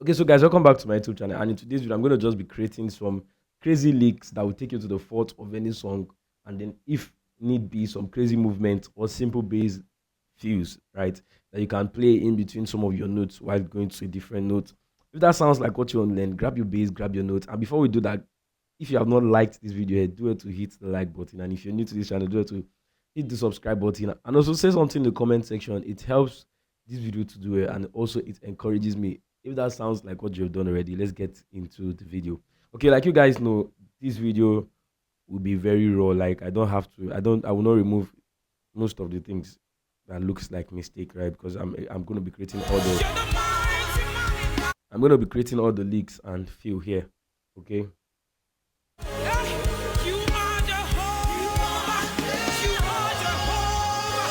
Okay, so guys, welcome back to my YouTube channel. And in today's video, I'm going to just be creating some crazy leaks that will take you to the fourth of any song, and then, if need be, some crazy movement or simple bass fills, right? That you can play in between some of your notes while going to a different note. If that sounds like what you want to learn, grab your bass, grab your notes. And before we do that, if you have not liked this video, do it to hit the like button. And if you're new to this channel, do it to hit the subscribe button. And also say something in the comment section. It helps this video to do it, and also it encourages me. If that sounds like what you've done already, let's get into the video. Okay, like you guys know, this video will be very raw. Like, I will not remove most of the things that looks like mistake, right? Because I'm going to be creating all the leaks and fill here. Okay.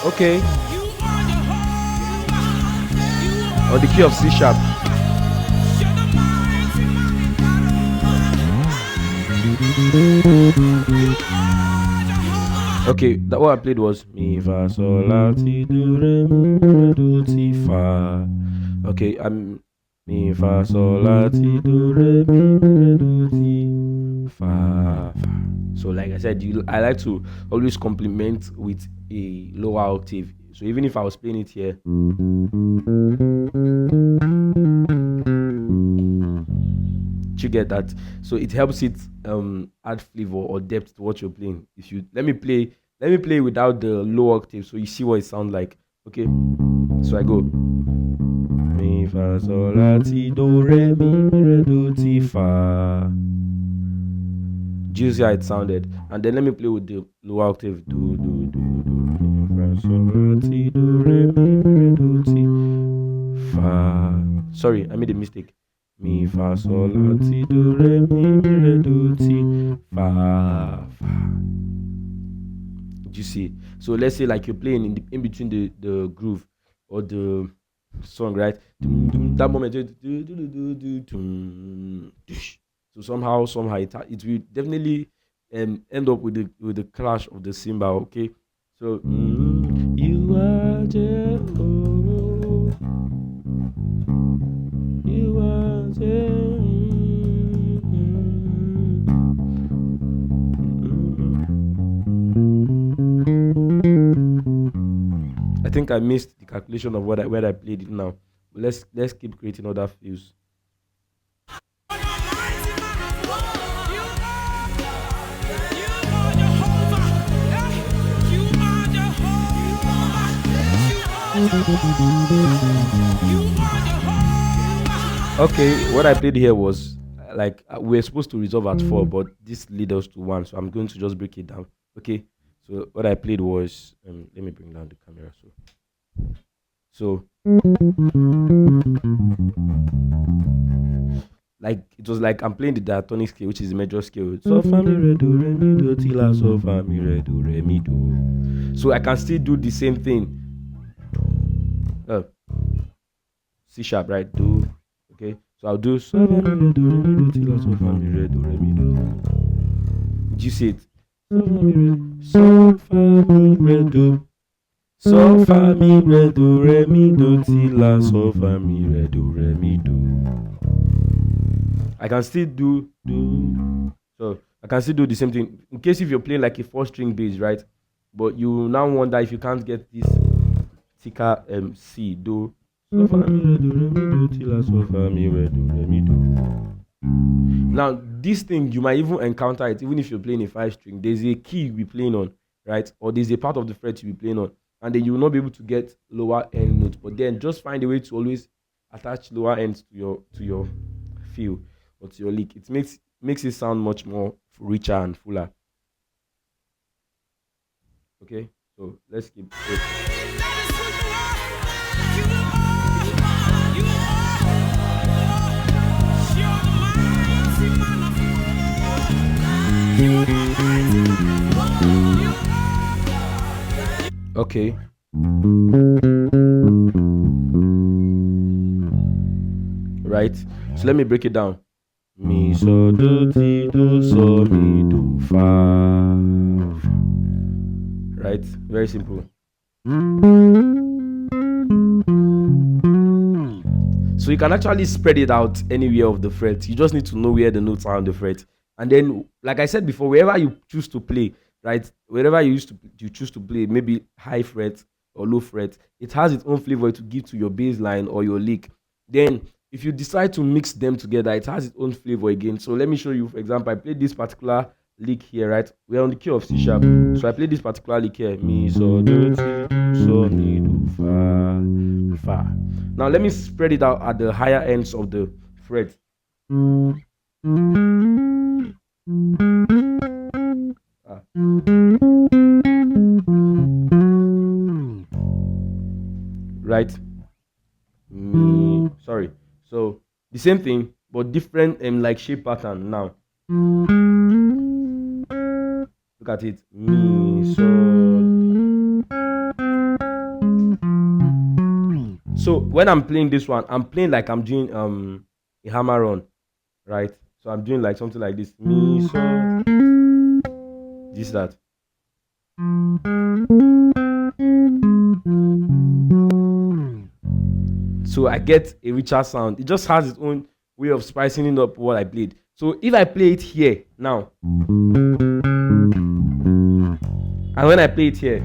Okay. On the key of C sharp. Okay, that what I played was mi fa sol la ti do re mi do ti fa. Okay, I'm mi fa sol la ti do re mi do ti fa. So like I said, I like to always complement with a lower octave. So even if I was playing it here, you get that? So it helps it add flavor or depth to what you're playing. If you let me play without the low octave, so you see what it sounds like. Okay, so I go mi fa sol la ti do re mi do ti fa. Do you see how it sounded? And then let me play with the lower octave. Do do do do mi fa sol la ti do re mi do ti fa. Sorry, I made a mistake. Mi fa sol la ti do re mi do ti fa fa. Do you see? So let's say like you're playing in between the groove or the song, right? That moment, so somehow it will definitely end up with the clash of the cymbal. Okay, so you are Jehovah. I think I missed the calculation of where I played it now. But let's keep creating other fills. Okay, what I played here was like we're supposed to resolve at 4, but this leads us to 1, so I'm going to just break it down. Okay, so what I played was let me bring down the camera. So like it was like I'm playing the diatonic scale, which is the major scale. So fa mi re do re mi do ti la, so fa mi re do re mi do. So I can still do the same thing. C sharp, right? Do. Okay, so I'll do so fa mi re do re mi do ti la, so fa mi re do re mi do. Do you see it? So fa mi re do. So fa mi re do re mi do ti la, so fa mi re do re mi do. I can still do. So I can still do the same thing in case if you're playing like a 4-string bass, right? But you now wonder if you can't get this thicker C, do. So fa mi re do re mi do ti la, so fa mi re do re mi do. Now this thing you might even encounter it even if you're playing a 5-string. There's a key you'll be playing on, right? Or there's a part of the fret you'll be playing on, and then you will not be able to get lower end notes. But then just find a way to always attach lower ends to your fill or to your lick. It makes it sound much more richer and fuller. Okay, So let's keep it. Okay. Right. So let me break it down. Mi so do ti do so mi do fa. Right. Very simple. So you can actually spread it out anywhere of the fret. You just need to know where the notes are on the fret. And then, like I said before, wherever you choose to play, right? Wherever you choose to play, maybe high fret or low fret, it has its own flavor to give to your bass line or your lick. Then if you decide to mix them together, it has its own flavor again. So let me show you, for example, I played this particular lick here, right? We're on the key of C sharp. So I played this particular lick here. Mi, so, do, ti, do, so, mi, do, fa, fa. Now let me spread it out at the higher ends of the fret. Right? Sorry. So the same thing, but different like shape pattern now. Look at it. Mi, so. So when I'm playing this one, I'm playing like I'm doing a hammer on, right? So I'm doing like something like this. Mi, so. This, that. So I get a richer sound. It just has its own way of spicing up what I played. So if I play it here now, and when I play it here,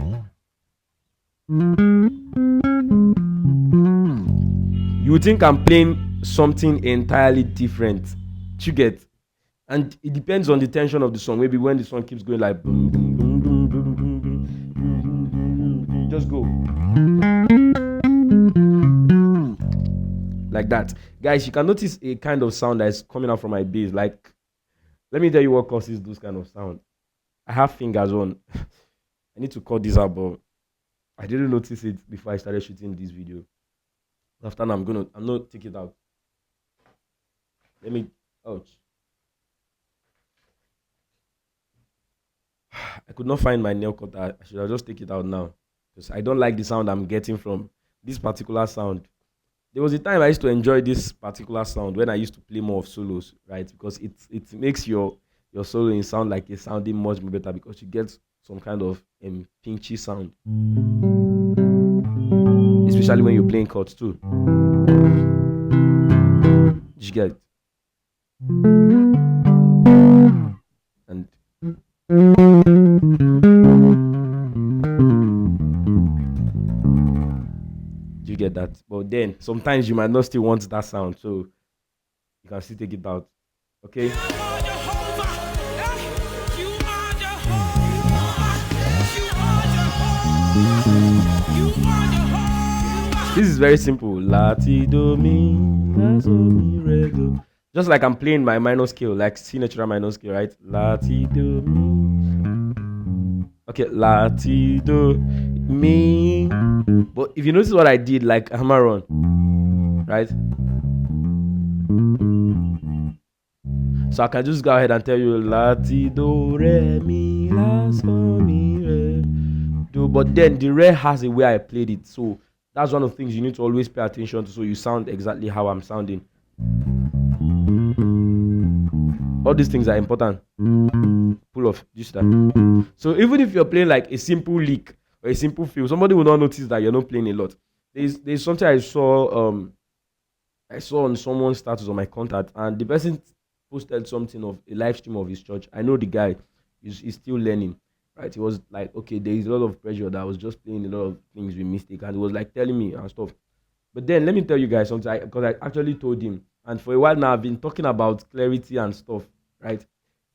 you would think I'm playing something entirely different. You get? And it depends on the tension of the song. Maybe when the song keeps going like boom, boom, boom, boom, boom, boom, boom, boom, just go like that. Guys, you can notice a kind of sound that is coming out from my bass. Like, let me tell you what causes those kind of sound. I have fingers on. I need to cut this out, but I didn't notice it before I started shooting this video. After now, I'm not take it out. Let me, ouch. I could not find my nail cutter. I should have just take it out now because I don't like the sound I'm getting from this particular sound. There was a time I used to enjoy this particular sound when I used to play more of solos, right? Because it makes your soloing sound like it's sounding much more better because you get some kind of pinchy sound, especially when you're playing chords too. Did you get it? And you get that? But then sometimes you might not still want that sound, so you can still take it out. Okay. This is very simple. La ti do mi, la so mi re do. Just like I'm playing my minor scale, like C natural minor scale, right? La ti do mi. Okay, la ti do mi. But if you notice what I did, like hammer on, right? So I can just go ahead and tell you la ti do re mi la so mi re do. But then the re has a way I played it, so that's one of the things you need to always pay attention to, so you sound exactly how I'm sounding. All these things are important. Pull off this, that. So even if you're playing like a simple lick or a simple feel, somebody will not notice that you're not playing a lot. There's something I saw on someone's status on my contact, and the person posted something of a live stream of his church. I know the guy is still learning, right? He was like, okay, there is a lot of pressure that I was just playing a lot of things with mistake, and he was like telling me and stuff. But then let me tell you guys something, because I actually told him, and for a while now I've been talking about clarity and stuff, right?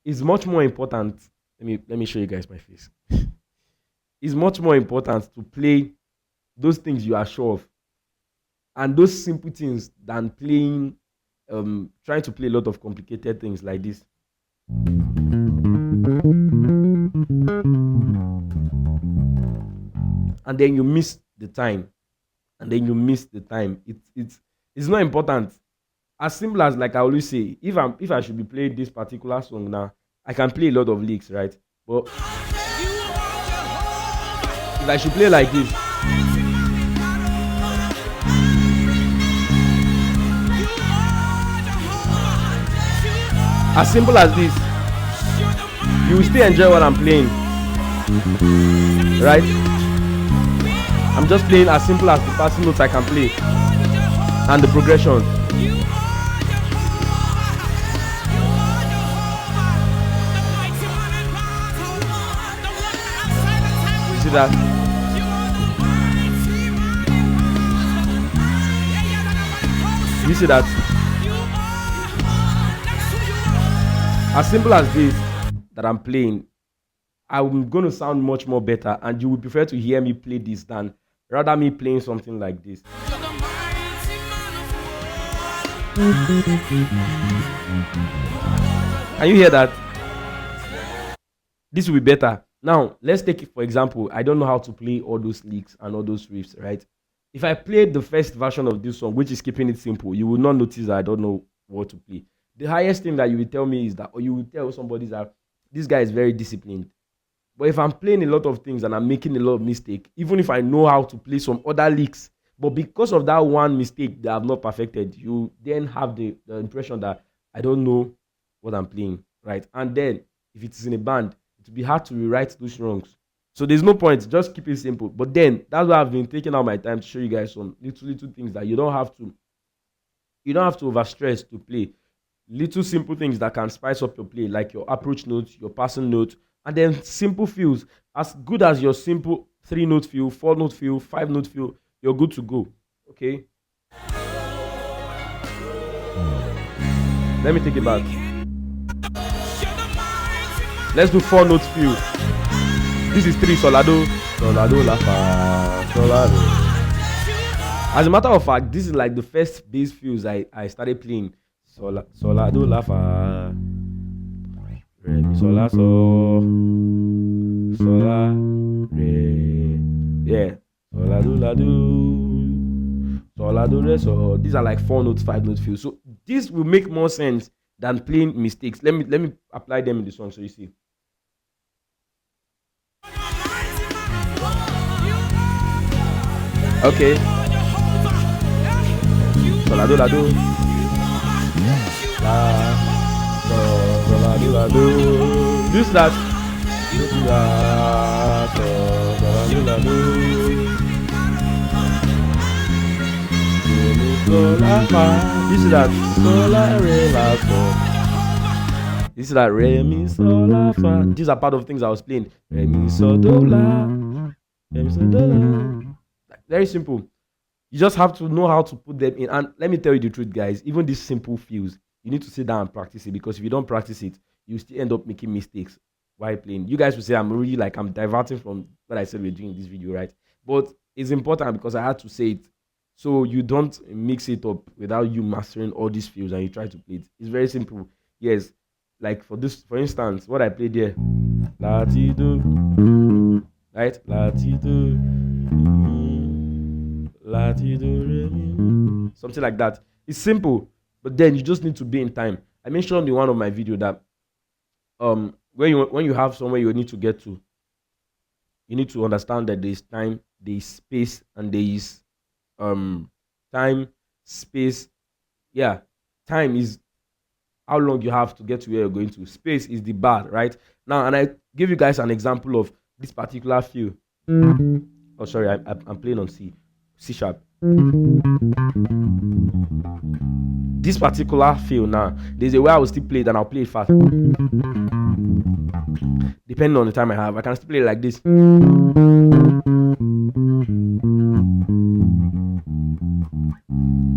It's much more important. Let me show you guys my face. It's much more important to play those things you are sure of and those simple things than playing trying to play a lot of complicated things like this. and then you miss the time, and then you miss the time. It's not important. As simple as, like I always say, if I should be playing this particular song now, I can play a lot of licks, right? But if I should play like this, as simple as this, you will still enjoy what I'm playing, right? I'm just playing as simple as the passing notes I can play and the progression. You see that? You see that? As simple as this that I'm playing, I'm going to sound much more better, and you would prefer to hear me play this than rather me playing something like this. Can you hear that? This will be better. Now, let's take it for example. I don't know how to play all those licks and all those riffs, right? If I played the first version of this song, which is keeping it simple, you will not notice that I don't know what to play. The highest thing that you will tell me is that, or you will tell somebody that this guy is very disciplined. But if I'm playing a lot of things and I'm making a lot of mistakes, even if I know how to play some other licks, but because of that one mistake that I've not perfected, you then have the impression that I don't know what I'm playing, right? And then if it is in a band, it will be hard to rewrite those wrongs. So there's no point. Just keep it simple. But then that's why I've been taking out my time to show you guys some little things that you don't have to overstress to play. Little simple things that can spice up your play, like your approach notes, your passing notes, and then simple fills. As good as your simple 3-note fill, 4-note fill, 5-note fill, you're good to go. Okay. Let me take it back. Let's do 4-note fill. This is 3 solado, solado, la fa, solado. As a matter of fact, this is like the first bass fills I started playing. Solado, la fa, re, mi, sol, la, so, sola, re, yeah, solado, la, do, solado, re, so. These are like 4-note, 5-note fills. So this will make more sense than playing mistakes. Let me apply them in the song so you see. Okay. Solado, la, do. This that. This is that. This is that re mi sol la fa. These are part of things I was playing. Re mi sol do la. Re mi sol do la. Very simple. You just have to know how to put them in. And let me tell you the truth, guys. Even these simple fills, you need to sit down and practice it, because if you don't practice it, you still end up making mistakes while playing. You guys will say I'm diverting from what I said we're doing in this video, right? But it's important because I had to say it, so you don't mix it up without you mastering all these fills and you try to play it. It's very simple. Yes, like for instance, what I played here, latido, right? Latido, latido, something like that. It's simple. But then you just need to be in time. I mentioned in one of my videos that when you have somewhere you need to get to, you need to understand that there is time, there is space, and there is time, space. Yeah, time is how long you have to get to where you're going to. Space is the bar, right? Now, and I give you guys an example of this particular fill. Oh, sorry, I'm playing on C sharp. This particular fill now, there's a way I will still play it and I'll play it fast. Depending on the time I have, I can still play it like this.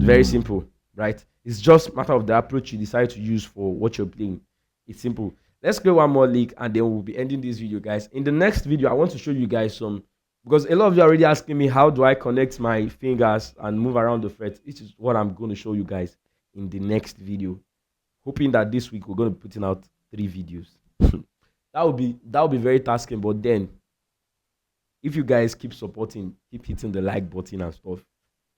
Very simple, right? It's just a matter of the approach you decide to use for what you're playing. It's simple. Let's play one more lick and then we'll be ending this video, guys. In the next video, I want to show you guys some, because a lot of you are already asking me how do I connect my fingers and move around the fret. This is what I'm going to show you guys in the next video. Hoping that this week we're going to be putting out 3 videos. that would be very tasking, but then if you guys keep supporting, keep hitting the like button and stuff,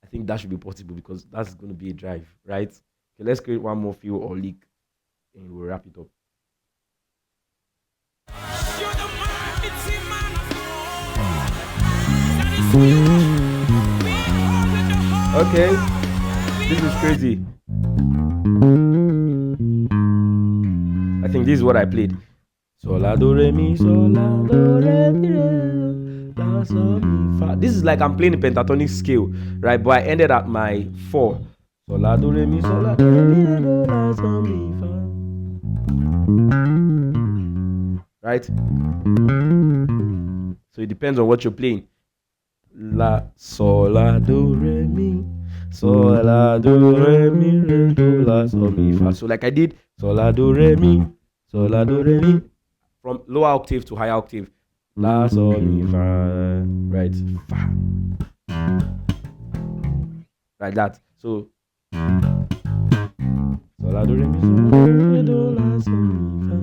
I think that should be possible because that's going to be a drive, right? Okay, let's create one more fill or leak and we'll wrap it up. Okay, this is crazy. I think this is what I played. Sol la do re mi sol la do re mi re la sol mi fa. This is like I'm playing a pentatonic scale, right? But I ended at my 4. Sol la do re mi sol la do re mi re do la sol mi fa. Right? So it depends on what you're playing. La sol la do re mi sol la do re mi re do la sol mi fa. So like I did sol la do re mi sol la do re mi from lower octave to higher octave. La sol mi fa, right? Fa. Like that. So sol la do re mi sol la do re do la sol mi fa.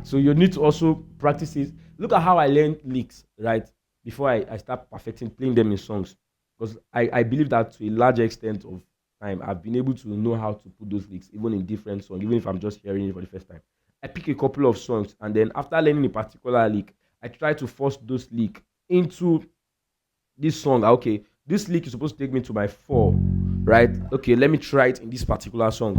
So you need to also practice it. Look at how I learned licks, right? Before I start perfecting playing them in songs, because I believe that to a large extent of time I've been able to know how to put those licks even in different songs, even if I'm just hearing it for the first time. I pick a couple of songs and then after learning a particular lick, I try to force those lick into this song. Okay, this lick is supposed to take me to my 4, right? Okay, let me try it in this particular song.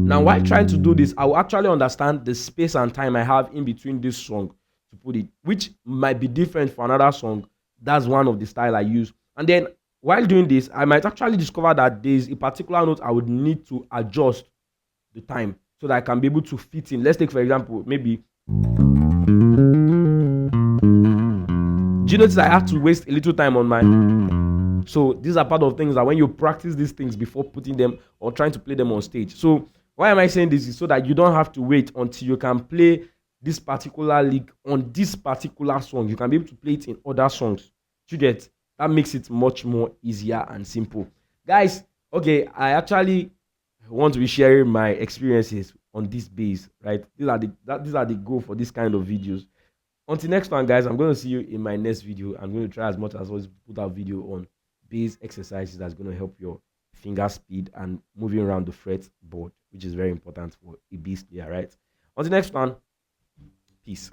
Now, while trying to do this, I will actually understand the space and time I have in between this song to put it, which might be different for another song. That's one of the style I use. And then while doing this, I might actually discover that there's a particular note I would need to adjust the time so that I can be able to fit in. Let's take, for example, maybe. Do you notice I have to waste a little time on my. So these are part of things that when you practice these things before putting them or trying to play them on stage. So why am I saying this? Is so that you don't have to wait until you can play this particular lick on this particular song. You can be able to play it in other songs. You get that makes it much more easier and simple. Guys, okay, I actually want to be sharing my experiences on this bass, right? These are the goal for this kind of videos. Until next time, guys, I'm going to see you in my next video. I'm going to try as much as possible to put out video on bass exercises that's going to help your finger speed and moving around the fretboard, which is very important for a bass player, right? Until next one, peace.